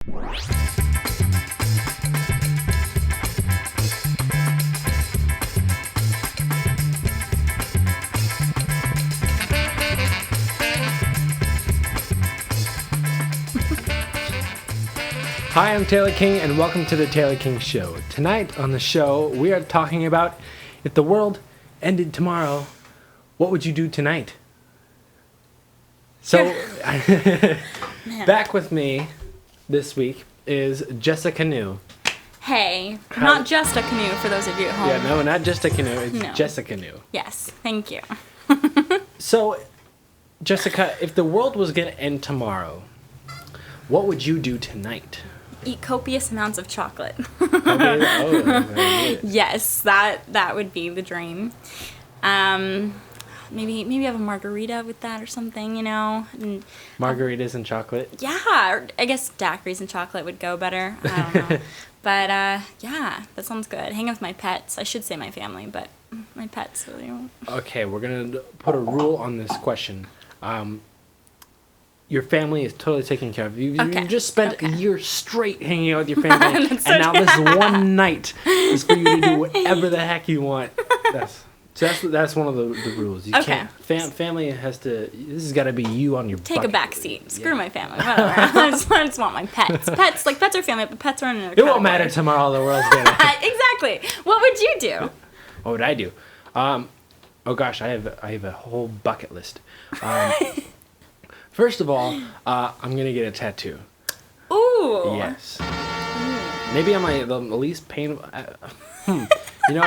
Hi, I'm Taylor King, and welcome to the Taylor King Show. Tonight on the show, we are talking about if the world ended tomorrow, what would you do tonight? So, back with me this week is Jessica New. Hey, not just a canoe for those of you at home. Yeah, no, not just a canoe, it's Jessica New. Yes, thank you. So, Jessica, if the world was going to end tomorrow, what would you do tonight? Eat copious amounts of chocolate. Okay. Yes, that would be the dream. Maybe have a margarita with that or something, you know. And Margaritas and chocolate? yeah, or I guess daiquiris and chocolate would go better. I don't know. But yeah, that sounds good. Hang out with my pets. I should say my family, but my pets really won't. Okay, we're going to put a rule on this question. Your family is totally taken care of. You just spent a year straight hanging out with your family, and now this one night is for you to do whatever the heck you want. That's one of the rules. You can't. Family has to. This has got to be you on your. Take a back seat. Screw my family. Whatever. I just want my pets. Pets are family, but pets are in another. It won't matter tomorrow. The world's gonna. Exactly. What would you do? What would I do? Oh gosh, I have a whole bucket list. First of all, I'm gonna get a tattoo. Ooh. Yes. Maybe on the least painful. You know,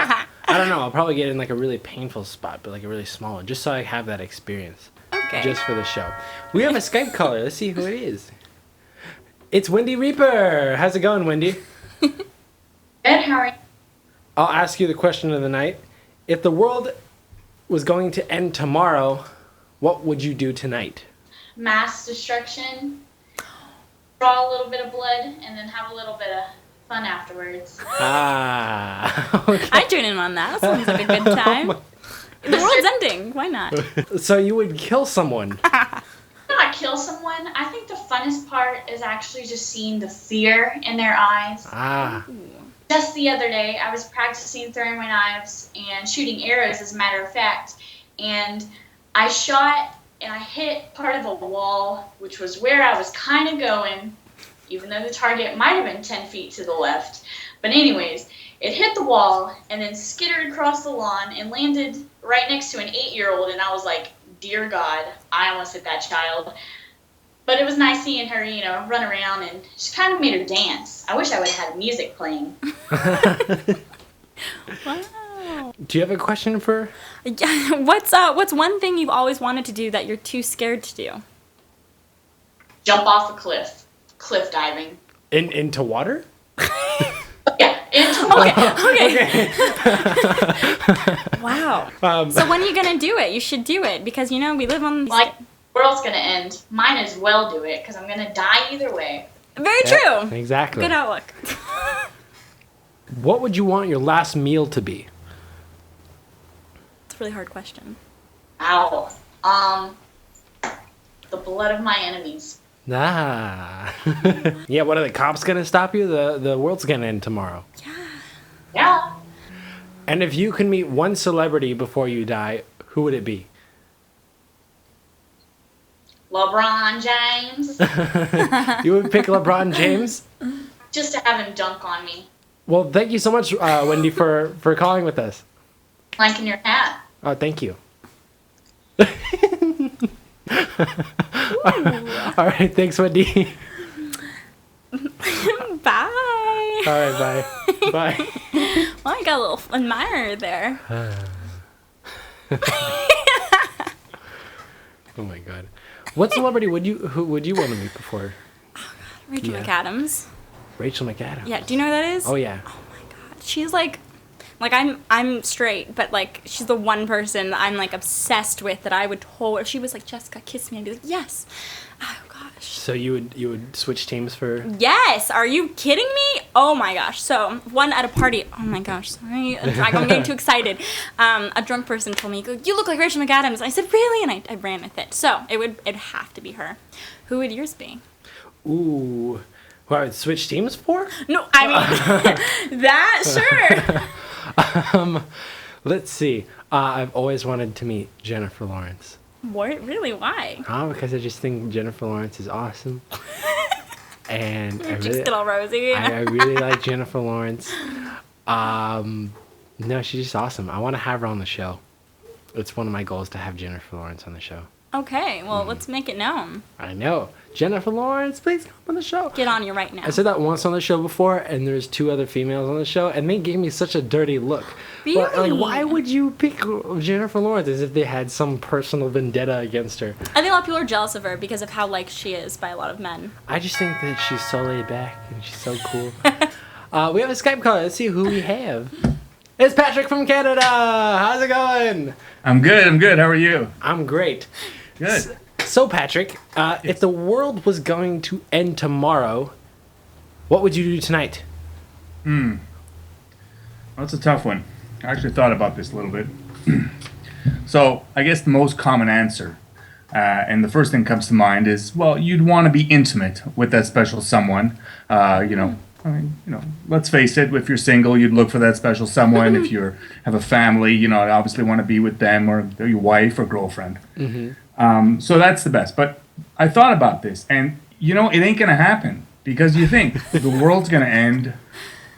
I don't know. I'll probably get in like a really painful spot, but like a really small one, just so I have that experience. Okay. Just for the show. We have a Skype caller. Let's see who it is. It's Wendy Reaper. How's it going, Wendy? Good. How are you? I'll ask you the question of the night. If the world was going to end tomorrow, what would you do tonight? Mass destruction, draw a little bit of blood, and then have a little bit of fun afterwards. Okay. I tune in on that. Sounds like a good time. The world's ending. Why not? So you would kill someone. Not kill someone. I think the funnest part is actually just seeing the fear in their eyes. Just the other day, I was practicing throwing my knives and shooting arrows, as a matter of fact, and I shot and I hit part of a wall, which was where I was kind of going, even though the target might have been 10 feet to the left. But anyways, it hit the wall and then skittered across the lawn and landed right next to an 8-year-old, and I was like, dear God, I almost hit that child. But it was nice seeing her, you know, run around, and she kind of made her dance. I wish I would have had music playing. Wow. Do you have a question for? What's one thing you've always wanted to do that you're too scared to do? Jump off a cliff. Cliff diving. Into water? Yeah, into water. Okay. Wow. So when are you gonna do it? You should do it because you know we live on. Like the world's gonna end. Might as well do it because I'm gonna die either way. Very true. Exactly. Good outlook. What would you want your last meal to be? It's a really hard question. Ow. The blood of my enemies. Yeah, what are the cops gonna stop you? The world's gonna end tomorrow. Yeah. And if you can meet one celebrity before you die, who would it be? LeBron James. You would pick LeBron James? Just to have him dunk on me. Well, thank you so much, Wendy, for calling with us. Liking your hat. Oh, thank you. All right, thanks, Wendy. Bye. All right, bye. Bye. Well, I got a little admirer there. Oh my God. What celebrity would you want to meet before? Rachel McAdams. Rachel McAdams. Yeah, do you know who that is? Oh yeah. Oh my God. She's like I'm straight, but like she's the one person that I'm like obsessed with that I would if she was like, Jessica, kiss me, I'd be like, yes. Oh gosh. So you would switch teams for? Yes. Are you kidding me? Oh my gosh. So one at a party. Oh my gosh. Sorry, I'm getting too excited. A drunk person told me, "You look like Rachel McAdams." I said, "Really?" And I ran with it. So it'd have to be her. Who would yours be? Ooh, Who I would switch teams for? No, I mean that sure. Let's see. I've always wanted to meet Jennifer Lawrence. What? Really? Why? Because I just think Jennifer Lawrence is awesome. And Your cheeks get all rosy. I really like Jennifer Lawrence. No, she's just awesome. I want to have her on the show. It's one of my goals to have Jennifer Lawrence on the show. Okay, well, let's make it known. I know. Jennifer Lawrence, please come on the show. Get on you right now. I said that once on the show before, and there's 2 other females on the show, and they gave me such a dirty look. Really? Like, why would you pick Jennifer Lawrence as if they had some personal vendetta against her? I think a lot of people are jealous of her because of how liked she is by a lot of men. I just think that she's so laid back, and she's so cool. We have a Skype call. Let's see who we have. It's Patrick from Canada. How's it going? I'm good. How are you? I'm great. Good. So, Patrick, if the world was going to end tomorrow, what would you do tonight? Well, that's a tough one. I actually thought about this a little bit. So, I guess the most common answer, and the first thing that comes to mind is, well, you'd want to be intimate with that special someone. Let's face it, if you're single, you'd look for that special someone. If you have a family, you'd obviously want to be with them or your wife or girlfriend. Mm-hmm. So that's the best. But I thought about this, and, it ain't going to happen because you think the world's going to end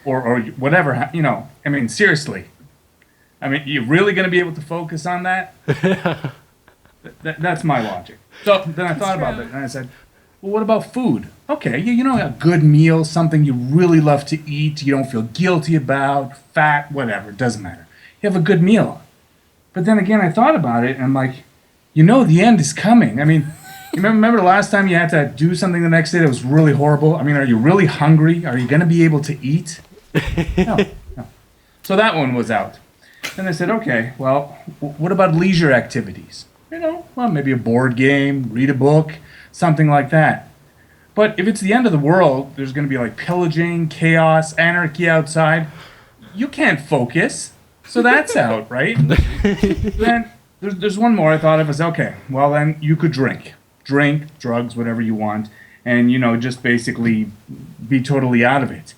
or whatever, seriously. You're really going to be able to focus on that? That's my logic. So then I thought about it, and I said, well, what about food? Okay, a good meal, something you really love to eat, you don't feel guilty about, fat, whatever, it doesn't matter. You have a good meal. But then again, I thought about it, and I'm like, the end is coming. You remember the last time you had to do something the next day that was really horrible? Are you really hungry? Are you going to be able to eat? No. So that one was out. Then I said, okay, well, what about leisure activities? Maybe a board game, read a book, something like that. But if it's the end of the world, there's going to be like pillaging, chaos, anarchy outside. You can't focus. So that's out, right? Then there's one more I thought of as, okay, well then you could drink, drugs, whatever you want, and, just basically be totally out of it.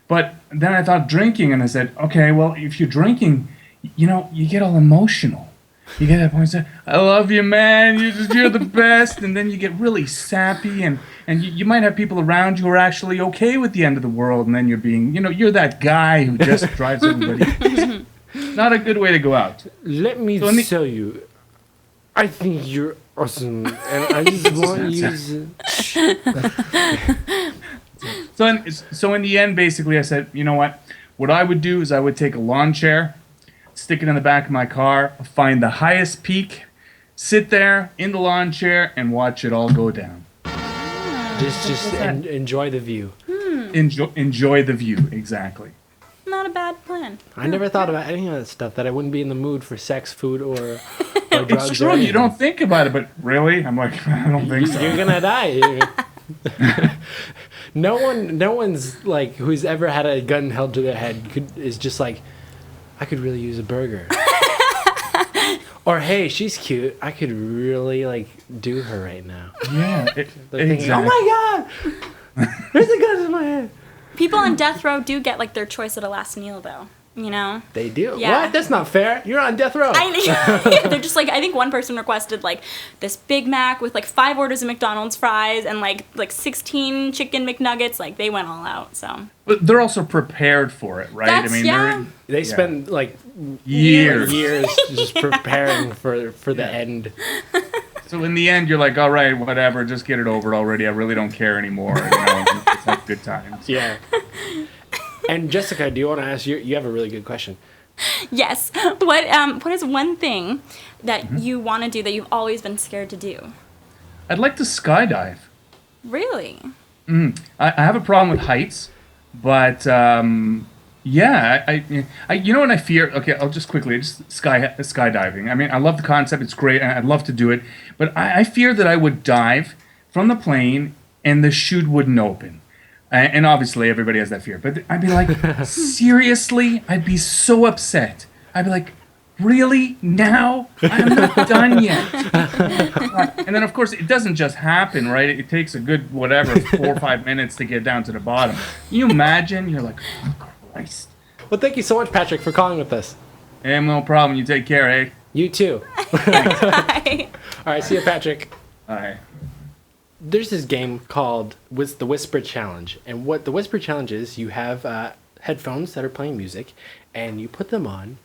But then I thought drinking, and I said, okay, well, if you're drinking, you get all emotional. You get that point, say, I love you, man, you're the best, and then you get really sappy, and you might have people around you who are actually okay with the end of the world, and then you're being, you're that guy who just drives everybody. Not a good way to go out. Let me tell you, I think you're awesome, and I just want you to... So in the end, basically, I said, you know what I would do is I would take a lawn chair, stick it in the back of my car, find the highest peak, sit there in the lawn chair, and watch it all go down. Just enjoy the view. Enjoy the view, exactly. Not a bad plan. I never thought about any of that stuff, that I wouldn't be in the mood for sex, food, or drugs. It's true, you don't think about it, but really? I'm like, I don't think so. You're gonna die. No one's like, who's ever had a gun held to their head is just like, I could really use a burger. Or, hey, she's cute. I could really, do her right now. Yeah, thinking, oh my God! There's a gun in my head. People on death row do get, their choice at a last meal, though. They do? Yeah. What? That's not fair. You're on death row. They're just I think one person requested this Big Mac with 5 orders of McDonald's fries and 16 chicken McNuggets. They went all out. So. But they're also prepared for it, right? They spend years just preparing for the end. So in the end, you're like, all right, whatever, just get it over already. I really don't care anymore. It's like good times. Yeah. And Jessica, do you want to ask? You have a really good question. Yes. What is one thing that you want to do that you've always been scared to do? I'd like to skydive. Really? I have a problem with heights, but yeah, I you know what I fear? Okay, I'll just quickly skydiving. I love the concept; it's great, and I'd love to do it. But I fear that I would dive from the plane and the chute wouldn't open. And obviously, everybody has that fear. But I'd be like, seriously? I'd be so upset. I'd be like, Really? Now? I'm not done yet. And then, of course, it doesn't just happen, right? It takes a good, 4 or 5 minutes to get down to the bottom. Can you imagine? You're like, oh, Christ. Well, thank you so much, Patrick, for calling with us. Hey, no problem. You take care, eh? You too. Bye. All right, see you, Patrick. Bye. There's this game called the Whisper Challenge. And what the Whisper Challenge is, you have headphones that are playing music, and you put them on,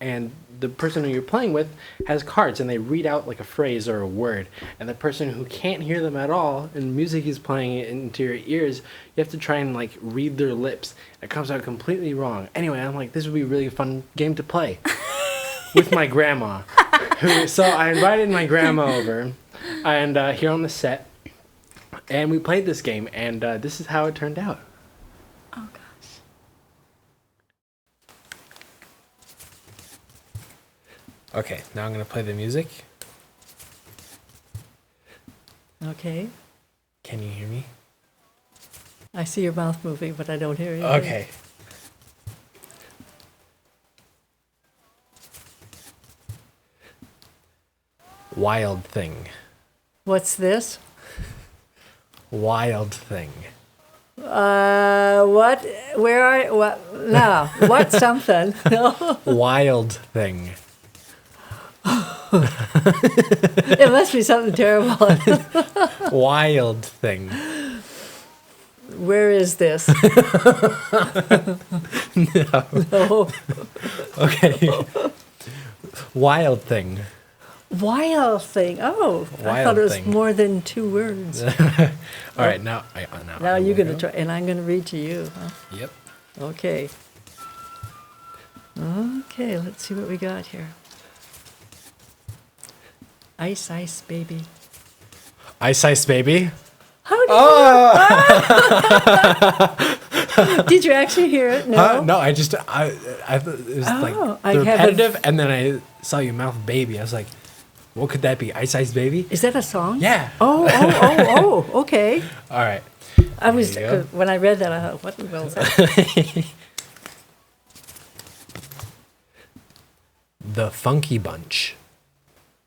and the person who you're playing with has cards, and they read out like a phrase or a word. And the person who can't hear them at all, and music is playing into your ears, you have to try and like read their lips. It comes out completely wrong. Anyway, I'm like, this would be a really fun game to play with my grandma. So I invited my grandma over, and here on the set, and we played this game, and this is how it turned out. Oh, gosh. Okay, now I'm going to play the music. Okay. Can you hear me? I see your mouth moving, but I don't hear you. Okay. Wild thing. What's this? Wild thing. What? Where are? What? No. What? Something? No. Wild thing. It must be something terrible. Wild thing. Where is this? No. Okay. Wild thing. Wild thing. Oh, I Wild thought it was thing. more than 2 words. All right, now Now you're going to try, and I'm going to read to you. Huh? Yep. Okay. Okay, let's see what we got here. Ice, ice, baby. Ice Ice Baby. How do you? Did you actually hear it? No. No, I thought it was like I haven't- repetitive, and then I saw you mouth baby. I was like, what could that be? Ice Ice Baby? Is that a song? Yeah. Oh, okay. All right. I was There you go. when I read that, I thought, what in the world is that? The Funky Bunch.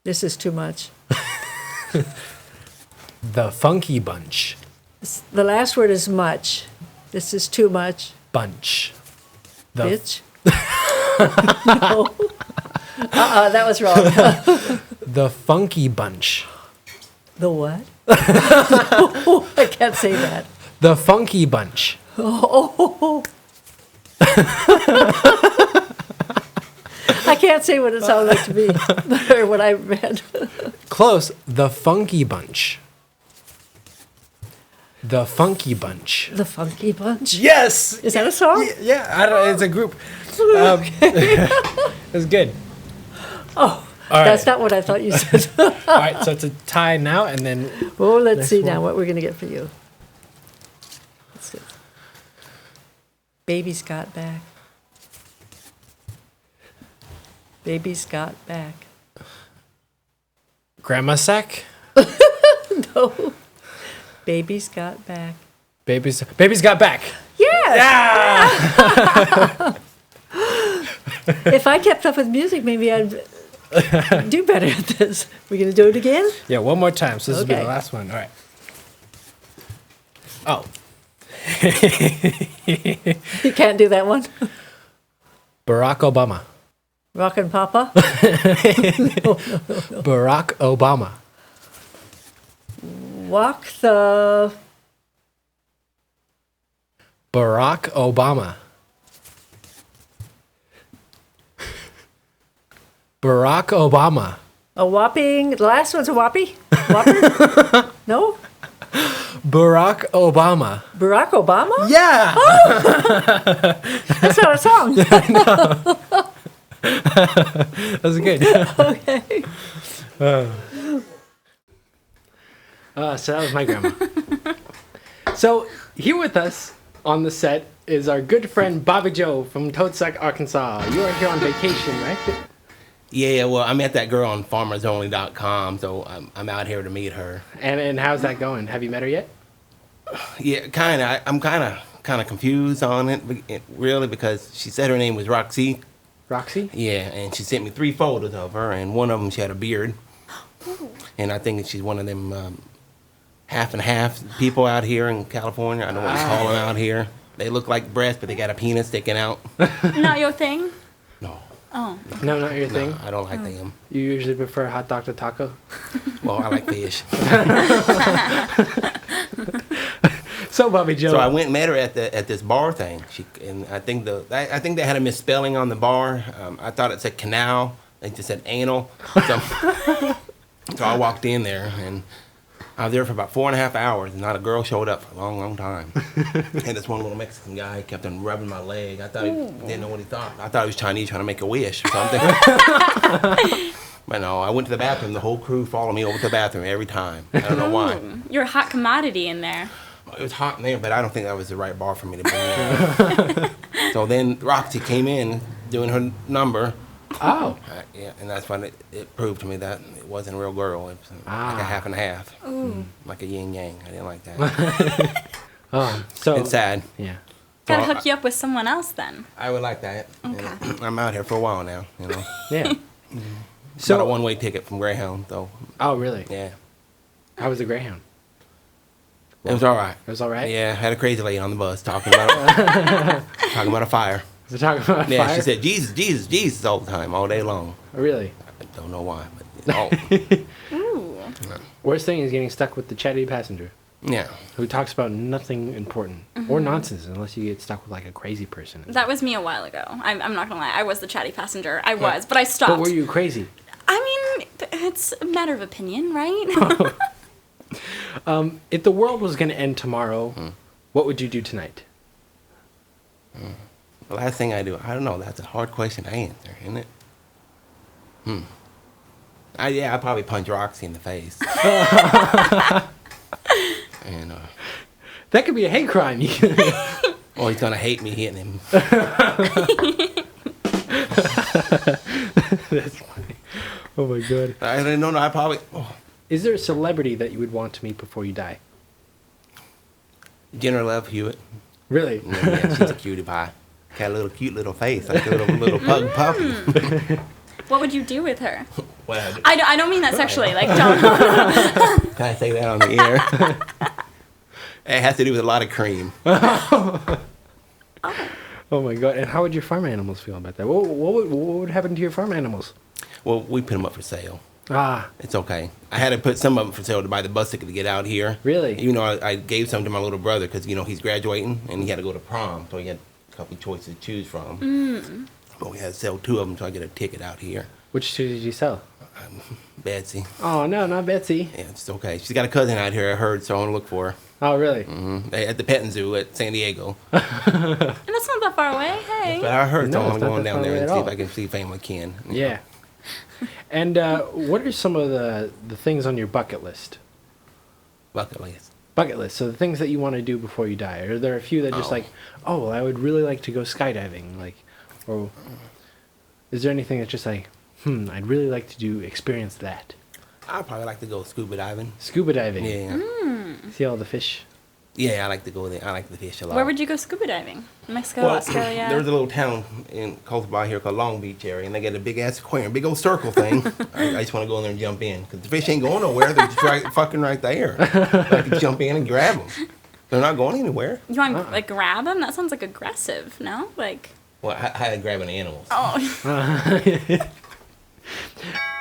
This is too much. The Funky Bunch. The last word is much. This is too much. Bunch. The Bitch. No. That was wrong. The Funky Bunch. The what? I can't say that. The Funky Bunch. Oh. I can't say what it sounded like to me or what I read. Close. The Funky Bunch. The Funky Bunch. The Funky Bunch. Yes. Is that a song? Yeah. I don't. It's a group. It's good. Oh, All that's right. not what I thought you said. All right. So it's a tie now, and then Oh, let's Next see one. now what we're going to get for you. Let's see. Baby's got back. Baby's got back. Grandma Sack. No. Baby's got back. Baby's got back. Yes! Yeah. If I kept up with music, maybe I'd do better at this. We're going to do it again? Yeah. One more time. So this will be Okay. the last one. All right. Oh. You can't do that one? Barack Obama. Rockin' Papa? Barack Obama. Walk the... Barack Obama. Barack Obama. A whopping... The last one's a whoppy? Whopper? No? Barack Obama. Barack Obama? Yeah. That's not a song. That was good. Okay. So that was my grandma. So here with us on the set is our good friend Bobby Joe from Toadsuck, Arkansas. You are here on vacation, right? Yeah, well, I met that girl on farmersonly.com, so I'm out here to meet her. And how's that going? Have you met her yet? Yeah, kind of. I'm kind of confused on it, really, because she said her name was Roxy, Roxy? Yeah, and she sent me 3 photos of her, and one of them she had a beard. And I think that she's one of them half and half people out here in California. I don't know what you call them out here. They look like breasts, but they got a penis sticking out. Not your thing? No. Oh. No, not your thing? No, I don't like them. You usually prefer hot dog to taco? Well, I like fish. So, Bobby Joe. So I went and met her at this bar thing. I think they had a misspelling on the bar. I thought it said canal. They just said anal. So I walked in there, and I was there for about 4.5 hours, and not a girl showed up for a long, long time. And this one little Mexican guy kept on rubbing my leg. I thought he didn't know what he thought. I thought he was Chinese trying to make a wish or something. But no, I went to the bathroom. The whole crew followed me over to the bathroom every time. I don't know why. You're a hot commodity in there. It was hot in there, but I don't think that was the right bar for me to be in. So then Roxy came in doing her number. Oh. Yeah, and that's when it proved to me that it wasn't a real girl. It was like a half and half. Like a yin yang. I didn't like that. So it's sad. Yeah. Gotta hook you up with someone else then. I would like that. Okay. I'm out here for a while now, you know. Yeah. So got a one-way ticket from Greyhound, though. Oh, really? Yeah. How was the Greyhound? It was all right. It was all right? Yeah, I had a crazy lady on the bus talking about a fire. Was it talking about Yeah, fire? she said Jesus, Jesus, Jesus all the time, all day long. Oh, really? I don't know why, but Ooh. Worst thing is getting stuck with the chatty passenger yeah. who talks about nothing important or nonsense unless you get stuck with like a crazy person. That was me a while ago. I'm not gonna lie. I was the chatty passenger. I was, but I stopped. But were you crazy? I mean, it's a matter of opinion, right? If the world was going to end tomorrow, what would you do tonight? The last thing I do, I don't know. That's a hard question to answer, isn't it? I'd probably punch Roxy in the face. And That could be a hate crime. oh, he's gonna hate me hitting him. That's funny. Oh my god. I don't know. I probably. Oh. Is there a celebrity that you would want to meet before you die? Jennifer Love Hewitt. Really? Yeah, she's a cutie pie. Got a little cute little face, like a little pug puppy. What would you do with her? Well, I don't mean that sexually. Like, don't. can I say that on the air? It has to do with a lot of cream. Oh my god! And how would your farm animals feel about that? What would happen to your farm animals? Well, we put them up for sale. Ah, It's okay. I had to put some of them for sale to buy the bus ticket to get out here. really? You know, I gave some to my little brother because, you know, he's graduating and he had to go to prom. So he had a couple choices to choose from. But we had to sell 2 of them so I get a ticket out here. Which two did you sell? Betsy. Oh no, not Betsy. Yeah, it's okay. She's got a cousin out here, I heard, so I want to look for her. Oh really? At the petting zoo at San Diego. And that's not that far away. Hey. But I heard, No, so it's I'm not going that down far there away and at see if all. I can see family kin. Yeah. And what are some of the things on your bucket list? Bucket list. Bucket list. So the things that you want to do before you die. Are there a few that just Oh. like, oh, well, I would really like to go skydiving, like, or is there anything that's just like, I'd really like to experience that? I'd probably like to go scuba diving. Scuba diving. Yeah. See all the fish. Yeah, I like to go there. I like the fish a lot. Where would you go scuba diving? Mexico, Australia? There's a little town close by here called Long Beach area, and they got a big ass aquarium, big old circle thing. I just want to go in there and jump in because the fish ain't going nowhere. They're just fucking right there. I can jump in and grab them. They're not going anywhere. You want to like grab them? That sounds like aggressive. No, like. Well, how they grabbing animals? Oh.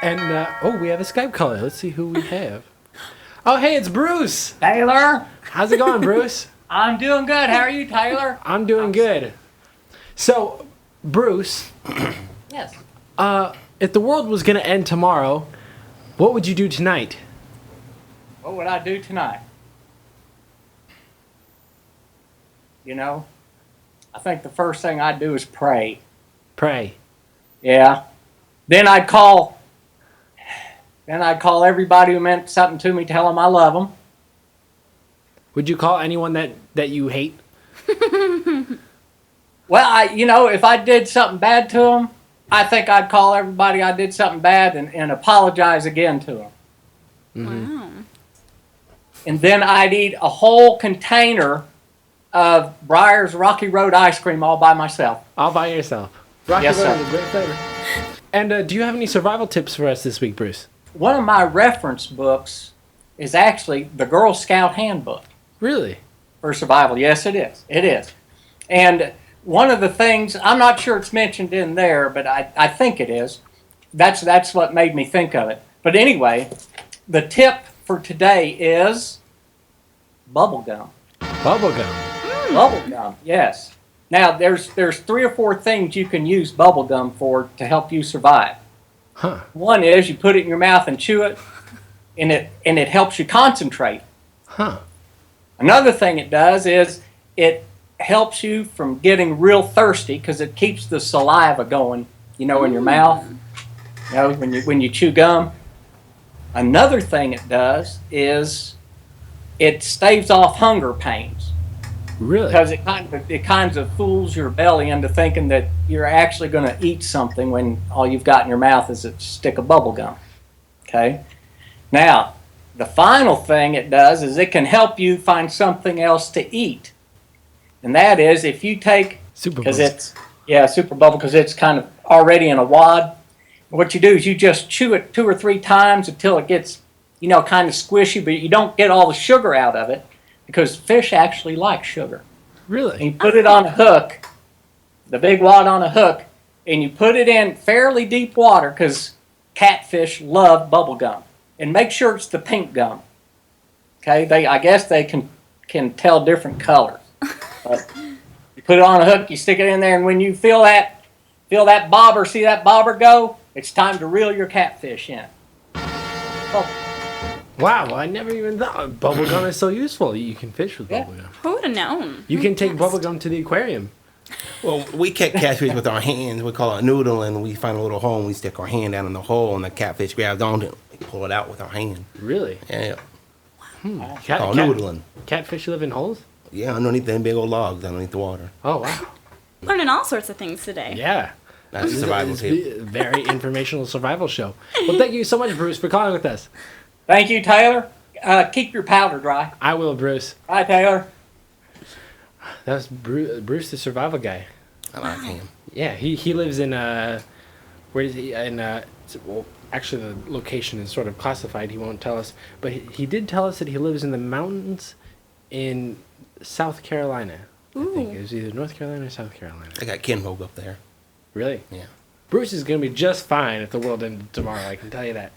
And we have a Skype caller. Let's see who we have. Oh, hey, it's Bruce. Taylor, How's it going, Bruce? I'm doing good. How are you, Taylor? I'm doing good. So, Bruce, Yes. if the world was going to end tomorrow, what would you do tonight? What would I do tonight? You know, I think the first thing I'd do is pray. Pray. Yeah. Then I'd call everybody who meant something to me, tell them I love them. Would you call anyone that you hate? Well, if I did something bad to them, I think I'd call everybody I did something bad and apologize again to them. Wow. And then I'd eat a whole container of Breyer's Rocky Road ice cream all by myself. All by yourself. Rocky Yes, Road sir. is a great flavor. And do you have any survival tips for us this week, Bruce? One of my reference books is actually the Girl Scout Handbook Really? for survival. Yes, it is. It is. And one of the things, I'm not sure it's mentioned in there, but I think it is. That's what made me think of it. But anyway, the tip for today is bubble gum. Bubble gum. Bubble gum, yes. Now, there's 3 or 4 things you can use bubble gum for to help you survive. Huh. One is you put it in your mouth and chew it, and it helps you concentrate. Huh. Another thing it does is it helps you from getting real thirsty because it keeps the saliva going, in your mouth, when you chew gum. Another thing it does is it staves off hunger pains. Really? Because it kind of fools your belly into thinking that you're actually going to eat something when all you've got in your mouth is a stick of bubble gum. Okay? Now, the final thing it does is it can help you find something else to eat. And that is if you take... Super Because Bubble. Super Bubble, because it's kind of already in a wad. What you do is you just chew it 2 or 3 times until it gets, kind of squishy, but you don't get all the sugar out of it. Because fish actually like sugar. Really? And you put it on a hook, the big wad on a hook, and you put it in fairly deep water because catfish love bubble gum. And make sure it's the pink gum. Okay, I guess they can tell different colors. But you put it on a hook, you stick it in there, and when you feel that bobber, see that bobber go, it's time to reel your catfish in. Oh. Wow, I never even thought bubble gum is so useful. You can fish with bubble gum. Who would have known? You can take bubble gum to the aquarium. Well, we catch catfish with our hands. We call it a noodle, and we find a little hole, and we stick our hand down in the hole, and the catfish grabs onto it. We pull it out with our hand. Really? Yeah. Cat, noodling. Catfish live in holes? Yeah, underneath them big old logs underneath the water. Oh, wow. Learning all sorts of things today. Yeah. That's a survival It's tip. a very informational survival show. Well, thank you so much, Bruce, for calling with us. Thank you, Taylor. Keep your powder dry. I will, Bruce. Bye, Taylor. That's Bruce, the survival guy. I like him. Yeah, he lives in where is he? Well, actually, the location is sort of classified. He won't tell us, but he did tell us that he lives in the mountains in South Carolina. Ooh. I think it was either North Carolina or South Carolina. I got kinfolk up there. Really? Yeah. Bruce is going to be just fine if the world ended tomorrow. I can tell you that.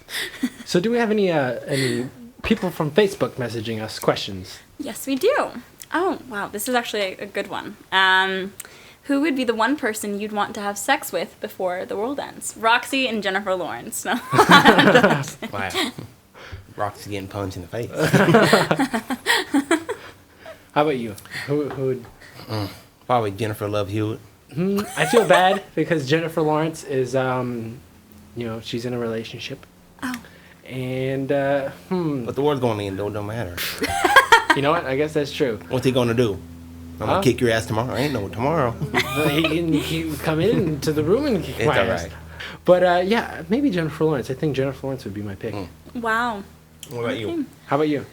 So, do we have any people from Facebook messaging us questions? Yes, we do. Oh, wow. This is actually a good one. Who would be the one person you'd want to have sex with before the world ends? Roxy and Jennifer Lawrence. No. Wow. Roxy getting punched in the face. How about you? Who would... Probably Jennifer Love Hewitt. I feel bad because Jennifer Lawrence is, she's in a relationship. Oh. And, But the world's going to end, don't matter. You know what? I guess that's true. What's he going to do? I'm going to kick your ass tomorrow. Ain't no tomorrow. He can come into the room and kick It's my all ass. right. But, yeah, maybe Jennifer Lawrence. I think Jennifer Lawrence would be my pick. Wow. What about you? How about you?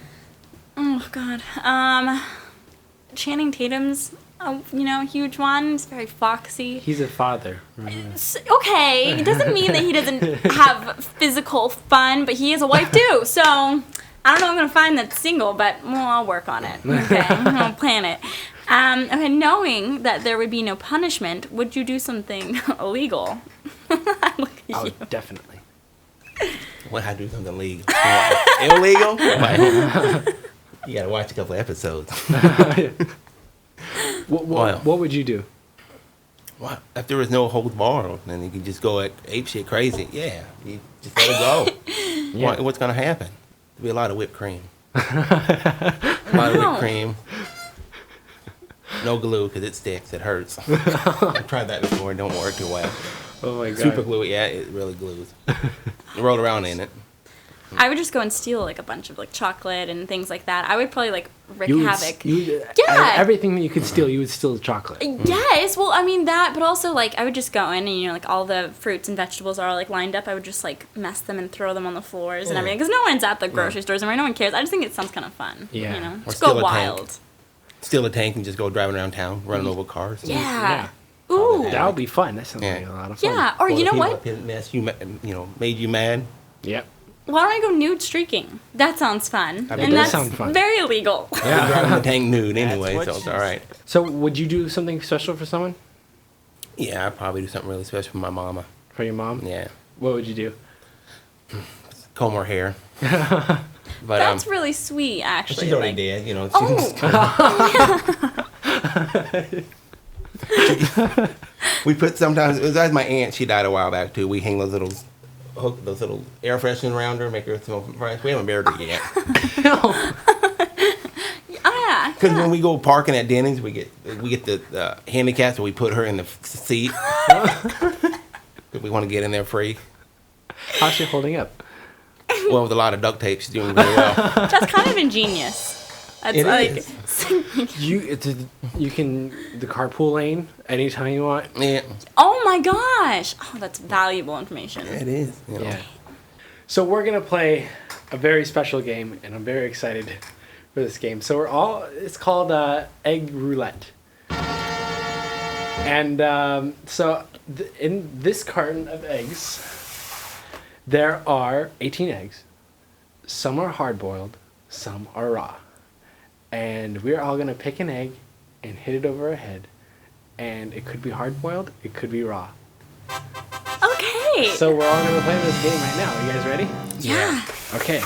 Oh, God. Channing Tatum's, huge one. He's very foxy. He's a father. Okay, it doesn't mean that he doesn't have physical fun, but he has a wife too. So I don't know if I'm gonna find that single, but I'll work on it. Okay, I'll plan it. Okay, knowing that there would be no punishment, would you do something illegal? Look at Oh, you. definitely. What I do something legal? Illegal? You gotta watch a couple episodes. What would you do? What? If there was no holds barred, then you could just go ape shit crazy. Yeah, you just let it go. Yeah. What's gonna happen? There'll be a lot of whipped cream. A lot of whipped cream. No glue because it sticks. It hurts. I've tried that before. It don't work too well. Oh my god. Super glue. Yeah, it really glues. You roll around in it. I would just go and steal like a bunch of like chocolate and things like that. I would probably like wreak havoc. Yeah. Everything that you could steal, you would steal chocolate. Yes, well, I mean that, but also like I would just go in and like all the fruits and vegetables are all like lined up. I would just like mess them and throw them on the floors and everything because no one's at the grocery stores anymore. No one cares. I just think it sounds kind of fun. Yeah. Or Just steal go a wild. tank. Steal a tank and just go driving around town, running over cars. Yeah. Ooh. That would be fun. That sounds like a lot of fun. Yeah, or you know what? Made you mad. Yep. Why don't I go nude streaking? That sounds fun. That and does that's sound fun. very illegal. Yeah, driving the tank nude anyway, what so it's she all right. So would you do something special for someone? Yeah, I'd probably do something really special for my mama. For your mom? Yeah, What would you do? comb her hair. But That's really sweet, actually. she's already like- dead, you know. We put sometimes. It was my aunt. She died a while back too. We hang those little air fresheners around her, make her smell fresh. We haven't buried her yet. Ah, Because when we go parking at Denny's, we get the handicap, so we put her in the seat. Because we want to get in there free. How's she holding up? Well, with a lot of duct tape, she's doing really well. that's kind of ingenious. That's It like is. You can the carpool lane anytime you want. Yeah, oh my gosh. Oh, that's valuable information. it is. You know. Yeah. So we're gonna play a very special game, and I'm very excited for this game. So it's called Egg Roulette. And in this carton of eggs, there are 18 eggs. Some are hard-boiled, some are raw. And we're all gonna pick an egg and hit it over our head. And it could be hard-boiled, it could be raw. Okay. So we're all gonna play this game right now. Are you guys ready? yeah. Okay.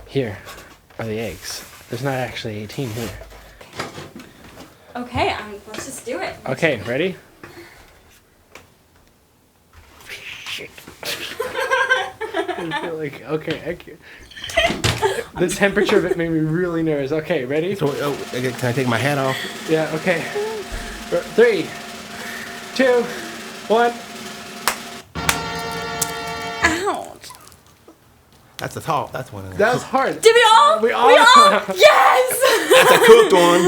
Here are the eggs. There's not actually 18 here. Okay, let's just do it. Okay, ready? I feel like, okay. The temperature of it made me really nervous. Okay, ready? So, can I take my hat off? Yeah, okay. 3, 2, 1. Ouch. That's that's one of them. That was hard. Did we all? We all- Yes! That's a cooked one.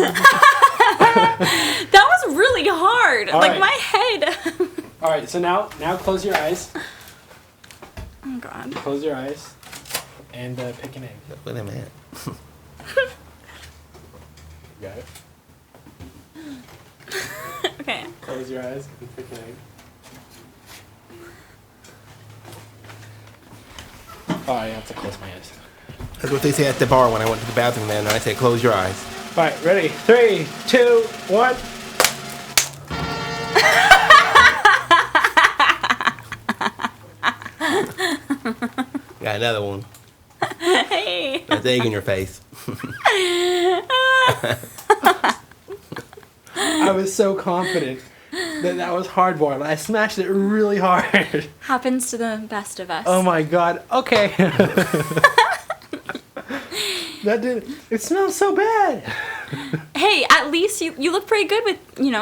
That was really hard. All like right. my head. All right, so now close your eyes. Oh god. Close your eyes and pick an egg. Wait a minute. Got it? Okay. Close your eyes and pick an egg. Oh, I have to close my eyes. That's what they say at the bar when I went to the bathroom there, and I said, close your eyes. All right, ready? 3, 2, 1. Got another one. Hey. That's egg in your face. I was so confident that was hard boiled. I smashed it really hard. Happens to the best of us. Oh my god. Okay. That didn't. It smells so bad. Hey, at least you look pretty good with,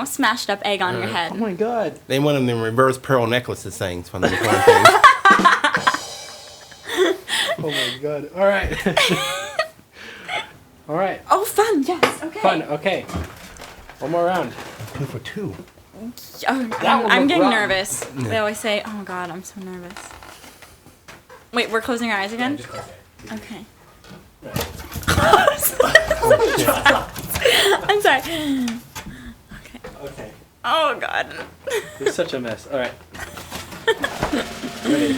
smashed up egg on your head. Oh my god. They want them in reverse pearl necklaces things from the things. Oh my god. All right. All right. Oh, fun. Yes. Okay. Fun. Okay. One more round. 2 for 2. Oh, That I'm one getting looked rotten. nervous. They always say, "Oh God, I'm so nervous." Wait, we're closing our eyes again. Just close it. Okay. Right. I'm sorry. Okay. Okay. Oh God. It's such a mess. All right. Ready?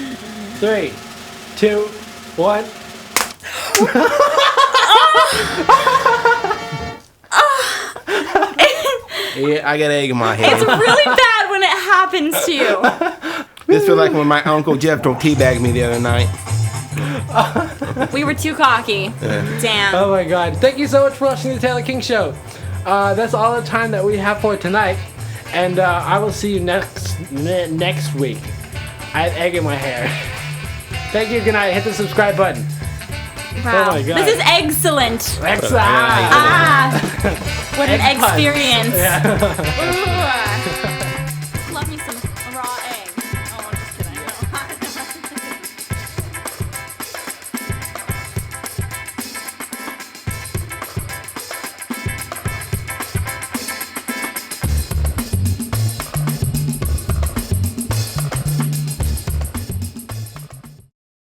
3, 2, 1. Yeah, I got egg in my head. It's really bad when it happens to you. This feels like when my Uncle Jeff don't teabag me the other night. We were too cocky. Damn. Oh my god. Thank you so much for watching the Taylor King Show. That's all the time that we have for tonight. And I will see you next week. I have egg in my hair. Thank you. Good night. Hit the subscribe button. Wow. Oh my God. This is excellent. Excellent. What an Egg puns. experience. Yeah. Ooh. Love me some raw egg.